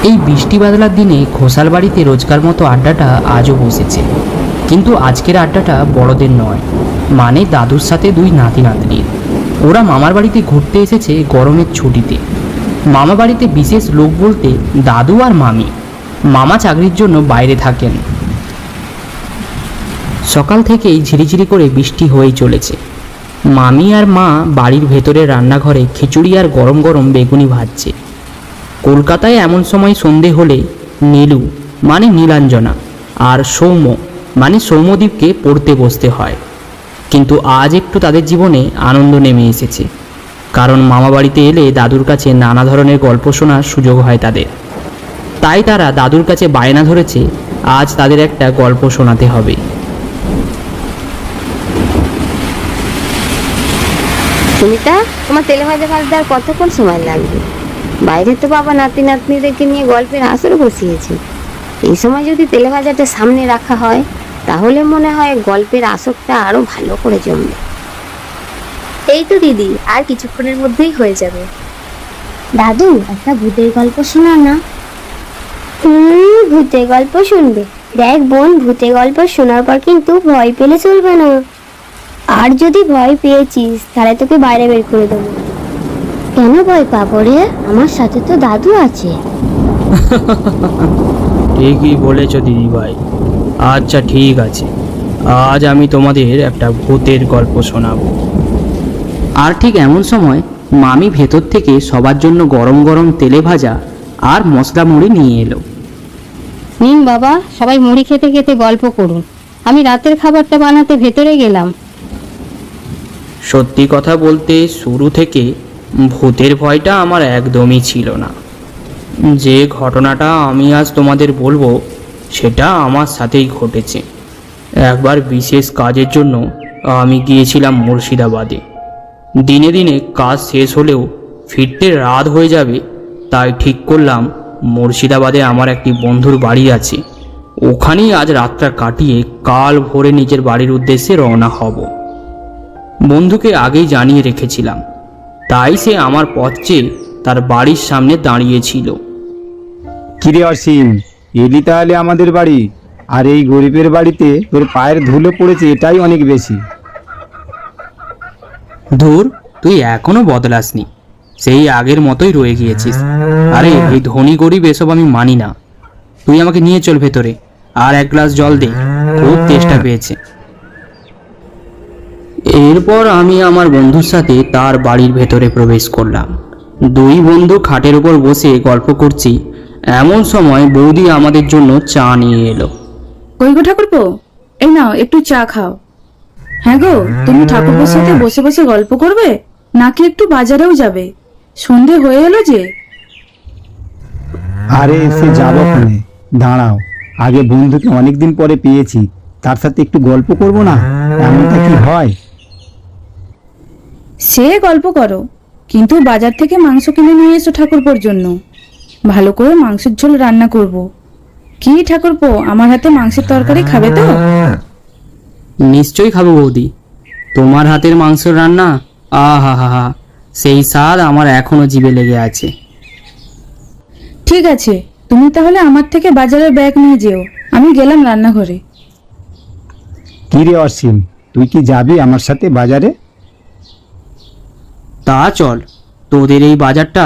এই বৃষ্টি বাদলার দিনে ঘোষাল বাড়িতে রোজকার মতো আড্ডাটা আজও বসেছে, কিন্তু আজকের আড্ডাটা বড়দের নয়, মানে দাদুর সাথে দুই নাতি নাতনির। ওরা মামার বাড়িতে ঘুরতে এসেছে গরমের ছুটিতে। মামা বাড়িতে বিশেষ লোক বলতে দাদু আর মামি। মামা চাকরির জন্য বাইরে থাকেন। সকাল থেকেই ঝিরিঝিরি করে বৃষ্টি হয়েই চলেছে। মামি আর মা বাড়ির ভেতরে রান্নাঘরে খিচুড়ি আর গরম গরম বেগুনি ভাজছে। কলকাতায় এমন সময় সন্ধে হলে নীলু মানে নীলাঞ্জনা আর সৌম্য মানে সৌম্যদীপকে পড়তে বসতে হয়। কিন্তু আজ একটু তাদের জীবনে আনন্দ নেমে এসেছে, কারণ মামা বাড়িতে এলে দাদুর কাছে নানা ধরনের গল্প শোনার সুযোগ হয় তাদের। তাই তারা দাদুর কাছে বায়না ধরেছে আজ তাদের একটা গল্প শোনাতে হবে। সুমিতা, তোমার তেলে ভাজা ভাজতে আর কতক্ষণ সময় লাগবে? বাইরে তো বাবা নাতি নাতনিদেরকে নিয়ে গল্পের আসর বসিয়েছে। এই সময় যদি তেলে ভাজাটা সামনে রাখা হয় তাহলে মনে হয় গল্পের আসরটা আরো ভালো করে জমবে। এই তো দিদি, আর কিছুক্ষণের মধ্যেই হয়ে যাবে। দাদু, একটা ভূতের গল্প শোনা না? ভূতের গল্প শুনবে? দেখ বোন, ভূতের গল্প শোনার পর কিন্তু ভয় পেলে চলবে না। আর যদি ভয় পেয়েছিস তাহলে তোকে বাইরে বের করে দেবো। কেন ভয় পাবো রে? আমার সাথে তো দাদু আছে। ঠিকই বলেছ দিদি ভাই। আচ্ছা ঠিক আছে, আজ আমি তোমাদের একটা ভূতের গল্প শোনাবো। আর ঠিক এমন সময় মামি ভেতর থেকে সবার জন্য গরম গরম তেলে ভাজা আর মশলা মুড়ি নিয়ে এলো। নিন বাবা, সবাই মুড়ি খেতে খেতে গল্প করুন। আমি রাতের খাবারটা বানাতে ভেতরে গেলাম। সত্যি কথা বলতে শুরু থেকে ভূতের ভয়টা আমার একদমই ছিল না। যে ঘটনাটা আমি আজ তোমাদের বলবো সেটা আমার সাথেই ঘটেছে। একবার বিশেষ কাজের জন্য আমি গিয়েছিলাম মুর্শিদাবাদে। দিনে দিনে কাজ শেষ হলেও ফিরতে রাত হয়ে যাবে, তাই ঠিক করলাম মুর্শিদাবাদে আমার একটি বন্ধুর বাড়ি আছে, ওখানেই আজ রাতটা কাটিয়ে কাল ভোরে নিজের বাড়ির উদ্দেশ্যে রওনা হব। বন্ধুকে আগেই জানিয়ে রেখেছিলাম, তাই সে আমার পথ চেয়ে তার বাড়ির সামনে দাঁড়িয়েছিল। কিরে অসীম, এলি তাহলে আমাদের বাড়ি? আর এই গরিবের বাড়িতে তোর পায়ের ধুলো পড়েছে, এটাই অনেক বেশি। ধুর, তুই এখনো বদলাসনি, সেই আগের মতোই রয়ে গিয়েছিস। আরে এই ধনী গরিব এসব আমি মানি না। তুই আমাকে নিয়ে চল ভেতরে, আর এক গ্লাস জল দে, খুব তেষ্টা পেয়েছে। এরপর আমি আমার বন্ধুর সাথে তার বাড়ির ভেতরে প্রবেশ করলাম। দুই বন্ধু খাটের উপর বসে গল্প করছি, এমন সময় বৌদি আমাদের জন্য চা নিয়ে এলো। কই গো ঠাকুরপো, এই নাও একটু চা খাও। হ্যাঁ গো, তুমি ঠাকুরপোর সাথে বসে বসে গল্প করবে নাকি একটু বাজারেও যাবে? সন্ধে হয়ে এলো যে। আরে এসে যাবো ওখানে, দাঁড়াও। আগে বন্ধুকে অনেকদিন পরে পেয়েছি, তার সাথে একটু গল্প করব না? এমনটা কি হয়? সে গল্প করো, কিন্তু বাজার থেকে মাংস কিনে নিয়ে এসো ঠাকুরপোর জন্য। ভালো করে মাংসের ঝোল রান্না করব। কি ঠাকুরপো, আমার হাতে মাংসের তরকারি খাবে তো? নিশ্চয়ই খাবো বৌদি, তোমার হাতের মাংসের রান্না, আহা হা হা, সেই স্বাদ আমার এখনো জিভে লেগে আছে। ঠিক আছে, তুমি তাহলে আমার থেকে বাজারের ব্যাগ নিয়ে যেও, আমি গেলাম রান্নাঘরে। কিরে অসীম, তুই কি যাবি আমার সাথে বাজারে? তা চল, তোদের এই বাজারটা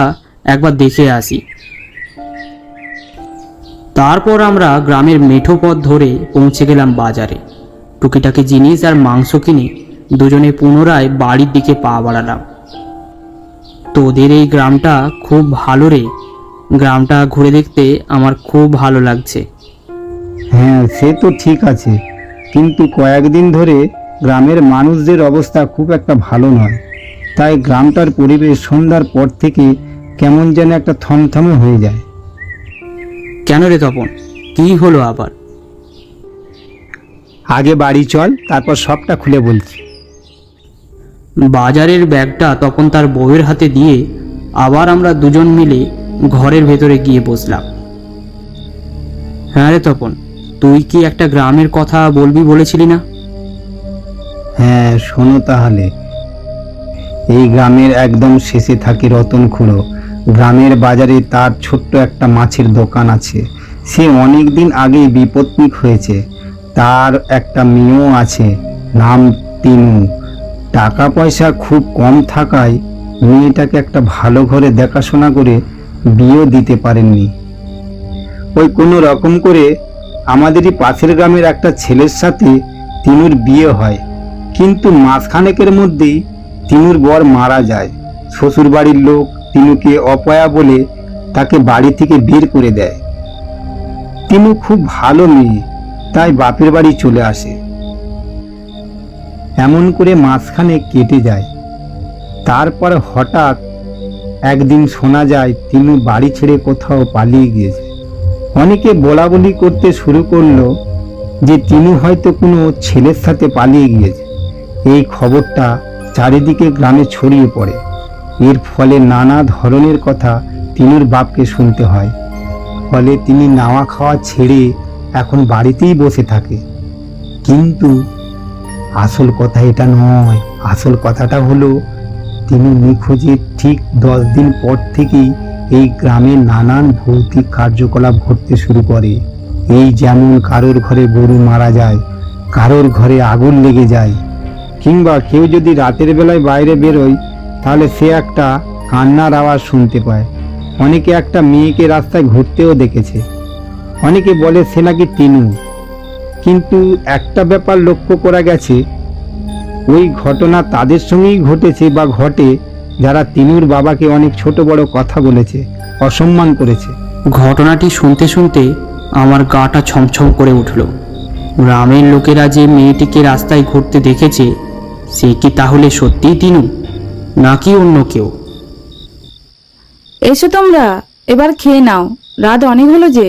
একবার দেখে আসি। তারপর আমরা গ্রামের মেঠো পথ ধরে পৌঁছে গেলাম বাজারে। টুকিটাকি জিনিস আর মাংস কিনে দুজনে পুনরায় বাড়ির দিকে পা বাড়ালাম। তোদের এই গ্রামটা খুব ভালো রে, গ্রামটা ঘুরে দেখতে আমার খুব ভালো লাগছে। হ্যাঁ, সে তো ঠিক আছে, কিন্তু কয়েকদিন ধরে গ্রামের মানুষদের অবস্থা খুব একটা ভালো নয়। তাই গ্রামটার পরিবেশ সন্ধ্যার পর থেকে কেমন যেন একটা থমথমে হয়ে যায়। কেন রে তপন, কি হলো আবার? আগে বাড়ি চল, তারপর সবটা খুলে বলছি। বাজারের ব্যাগটা তখন তার বউয়ের হাতে দিয়ে আবার আমরা দুজন মিলে ঘরের ভেতরে গিয়ে বসলাম। হ্যাঁ রে তপন, তুই কি একটা গ্রামের কথা বলবি বলেছিলি না? হ্যাঁ, শোনো তাহলে। এই গ্রামের একদম শেষে থাকে রতন খুঁড়ো। গ্রামের বাজারে তার ছোট্ট একটা মাছের দোকান আছে। সে অনেক দিন আগেই বিপত্নিক হয়েছে। তার একটা মেয়েও আছে, নাম তিনু। টাকা পয়সা খুব কম থাকায় মেয়েটাকে একটা ভালো ঘরে দেখাশোনা করে বিয়েও দিতে পারেননি। ওই কোনো রকম করে আমাদেরই পাশের গ্রামের একটা ছেলের সাথে তিনুর বিয়ে হয়, কিন্তু মাসখানেকের মধ্যেই তিনুর বর মারা যায়। শ্বশুর বাড়ির লোক তিনুকে অপয়া বলে তাকে বাড়ি থেকে বের করে দেয়। তিনু খুব ভালো মেয়ে, তাই বাপের বাড়ি চলে আসে। এমন করে মাঝখানে কেটে যায়। তারপর হঠাৎ একদিন শোনা যায় তিনু বাড়ি ছেড়ে কোথাও পালিয়ে গিয়েছে। অনেকে বলা বলি করতে শুরু করলো যে তিনু হয়তো কোনো ছেলের সাথে পালিয়ে গিয়েছে। এই খবরটা চারিদিকে গ্রামে ছড়িয়ে পড়ে। এর ফলে নানা ধরনের কথা তিনুর বাপকে শুনতে হয়। ফলে তিনি নাওয়া খাওয়া ছেড়ে এখন বাড়িতেই বসে থাকে। কিন্তু আসল কথা এটা নয়। আসল কথাটা হলো তিনি নিখোঁজের ঠিক 10 দিন পর থেকেই এই গ্রামে নানান ভৌতিক কার্যকলাপ ঘটতে শুরু করে। এই যেমন কারোর ঘরে গরু মারা যায়, কারোর ঘরে আগুন লেগে যায়, কিংবা কেউ যদি রাতের বেলায় বাইরে বেরোয় তাহলে সে একটা কান্নার আওয়াজ শুনতে পায়। অনেকে একটা মেয়েকে রাস্তায় ঘুরতেও দেখেছে। অনেকে বলে সে নাকি তিনু। কিন্তু একটা ব্যাপার লক্ষ্য করা গেছে, ওই ঘটনা তাদের সঙ্গেই ঘটেছে বা ঘটে যারা তিনুর বাবাকে অনেক ছোট বড় কথা বলেছে, অসম্মান করেছে। ঘটনাটি শুনতে শুনতে আমার গাটা ছমছম করে উঠল। গ্রামের লোকেরা যে মেয়েটিকে রাস্তায় ঘুরতে দেখেছে, সে কি তাহলে সত্যিই তিনু, নাকি অন্য কেউ? এসো তোমরা, এবার খেয়ে নাও, রাত অনেক হলো যে।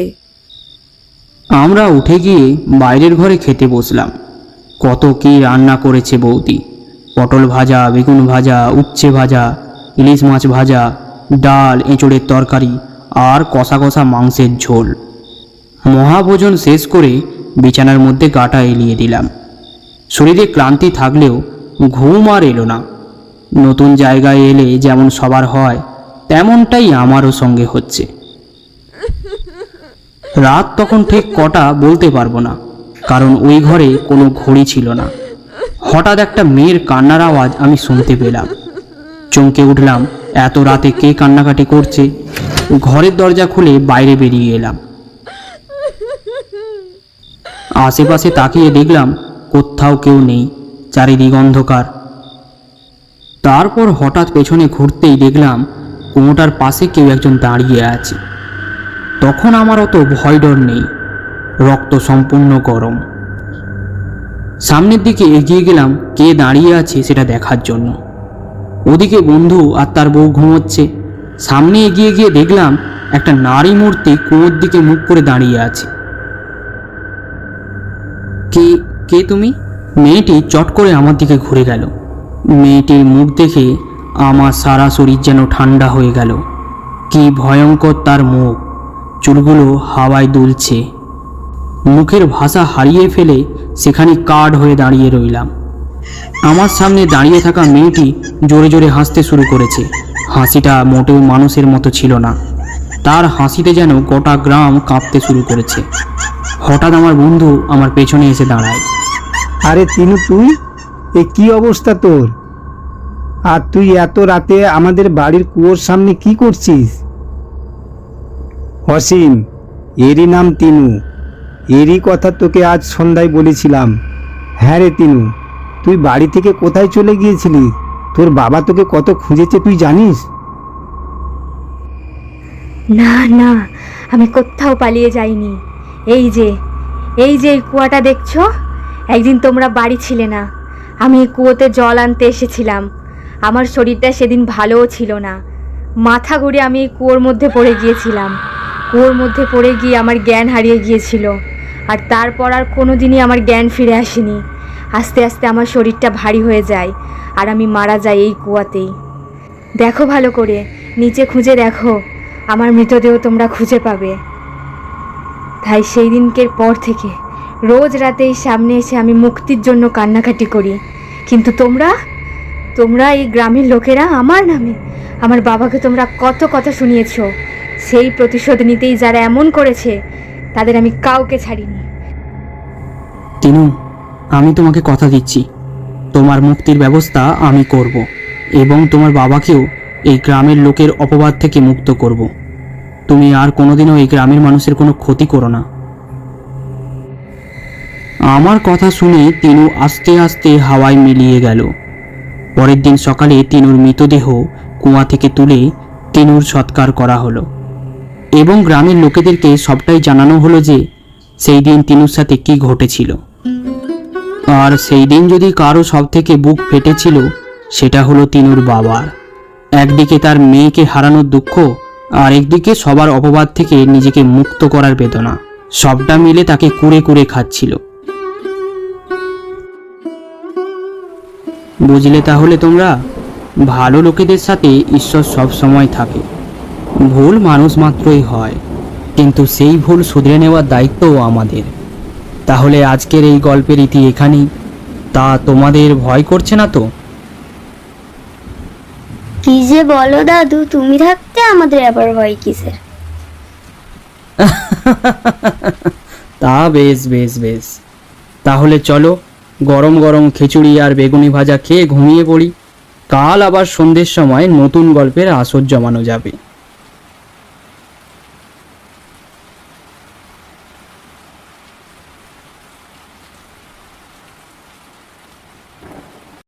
আমরা উঠে গিয়ে বাইরের ঘরে খেতে বসলাম। কত কি রান্না করেছে বৌদি! পটল ভাজা, বেগুন ভাজা, উচ্ছে ভাজা, ইলিশ মাছ ভাজা, ডাল, এঁচোড়ের তরকারি আর কষা কষা মাংসের ঝোল। মহাভোজন শেষ করে বিছানার মধ্যে গাটা এলিয়ে দিলাম। শরীরে ক্লান্তি থাকলেও ঘুম আর এলো না। নতুন জায়গায় এলে যেমন সবার হয়, তেমনটাই আমারও সঙ্গে হচ্ছে। রাত তখন ঠিক কটা বলতে পারবো না, কারণ ওই ঘরে কোনো ঘড়ি ছিল না। হঠাৎ একটা মেয়ের কান্নার আওয়াজ আমি শুনতে পেলাম। চমকে উঠলাম, এত রাতে কে কান্নাকাটি করছে? ঘরের দরজা খুলে বাইরে বেরিয়ে এলাম। আশেপাশে তাকিয়ে দেখলাম কোথাও কেউ নেই, চারিদিক অন্ধকার। তারপর হঠাৎ পেছনে ঘুরতেই দেখলাম কুয়োটার পাশে কেউ একজন দাঁড়িয়ে আছে। তখন আমার অত ভয় ডর নেই, রক্ত সম্পূর্ণ গরম। সামনের দিকে এগিয়ে গেলাম কে দাঁড়িয়ে আছে সেটা দেখার জন্য। ওদিকে বন্ধু আর তার বউ ঘুমোচ্ছে। সামনে এগিয়ে গিয়ে দেখলাম একটা নারী মূর্তি কুয়োর দিকে মুখ করে দাঁড়িয়ে আছে। কে কে তুমি? মেয়েটি চট করে আমার দিকে ঘুরে গেল। মেয়েটির মুখ দেখে আমার সারা শরীর যেন ঠান্ডা হয়ে গেল। কি ভয়ঙ্কর তার মুখ! চুলগুলো হাওয়ায় দুলছে। মুখের ভাষা হারিয়ে ফেলে সেখানে কাঠ হয়ে দাঁড়িয়ে রইলাম। আমার সামনে দাঁড়িয়ে থাকা মেয়েটি জোরে জোরে হাসতে শুরু করেছে। হাসিটা মোটেও মানুষের মতো ছিল না। তার হাসিতে যেন গোটা গ্রাম কাঁপতে শুরু করেছে। হঠাৎ আমার বন্ধু আমার পেছনে এসে দাঁড়ায়। আরে তিনু, তুই? এ কি অবস্থা তোর? আর তুই এত রাতে আমাদের বাড়ির কুয়োর সামনে কি করছিস? অসীম, এরই নাম তিনু। এরই কথা তোকে আজ সন্ধ্যায় বলেছিলাম। হ্যাঁ রে তিনু, তুই বাড়ি থেকে কোথায় চলে গিয়েছিলি? তোর বাবা তোকে কত খুঁজেছে তুই জানিস? না না, আমি কোথাও পালিয়ে যাইনি। এই যে এই কুয়াটা দেখছো, একদিন তোমরা বাড়ি ছিলে না, আমি এই কুয়োতে জল আনতে এসেছিলাম। আমার শরীরটা সেদিন ভালোও ছিল না, মাথা ঘুরে আমি এই কুয়োর মধ্যে পড়ে গিয়েছিলাম। কুয়োর মধ্যে পড়ে গিয়ে আমার জ্ঞান হারিয়ে গিয়েছিল, আর তারপর আর কোনো দিনই আমার জ্ঞান ফিরে আসেনি। আস্তে আস্তে আমার শরীরটা ভারী হয়ে যায় আর আমি মারা যাই এই কুয়াতেই। দেখো ভালো করে, নিচে খুঁজে দেখো, আমার মৃতদেহ তোমরা খুঁজে পাবে। তাই সেই দিনকের পর থেকে রোজ রাতে এই সামনে এসে আমি মুক্তির জন্য কান্নাকাটি করি। কিন্তু তোমরা এই গ্রামের লোকেরা আমার নামে আমার বাবাকে তোমরা কত কথা শুনিয়েছো, সেই প্রতিশোধ নিতেই যারা এমন করেছে তাদের আমি কাউকে ছাড়িনি। তিনু, আমি তোমাকে কথা দিচ্ছি, তোমার মুক্তির ব্যবস্থা আমি করব এবং তোমার বাবাকেও এই গ্রামের লোকের অপবাদ থেকে মুক্ত করব। তুমি আর কোনোদিনও এই গ্রামের মানুষের কোনো ক্ষতি করো না। আমার কথা শুনে তিনু আস্তে আস্তে হাওয়ায় মিলিয়ে গেল। পরের দিন সকালে তিনুর মৃতদেহ কুয়া থেকে তুলে তিনুর সৎকার করা হলো এবং গ্রামের লোকেদেরকে সবটাই জানানো হলো যে সেই দিন তিনুর সাথে কি ঘটেছিল। আর সেই দিন যদি কারো সব থেকে বুক ফেটেছিল সেটা হলো তিনুর বাবার। একদিকে তার মেয়েকে হারানোর দুঃখ, আর একদিকে সবার অপবাদ থেকে নিজেকে মুক্ত করার বেদনা, সবটা মিলে তাকে কুড়ে কুড়ে খাচ্ছিল। বুঝলে তাহলে তোমরা, ভালো লোকেদের সাথে ঈশ্বর সব সময় থাকে। ভুল মানুষ মাত্রই হয়, কিন্তু সেই ভুল শুধরে নেওয়ার দায়িত্বও আমাদের। তাহলে আজকের এই গল্পের ইতি এখানেই। তা তোমাদের ভয় করছে না তো? কি যে বলো দাদু, তুমি থাকতে আমাদের আবার ভয় কিসের? তা বেশ বেশ বেশ, তাহলে চলো গরম গরম খিচুড়ি আর বেগুনি ভাজা খেয়ে ঘুমিয়ে পড়ি। কাল আবার সন্ধ্যের সময় নতুন গল্পের আসর জমানো যাবে।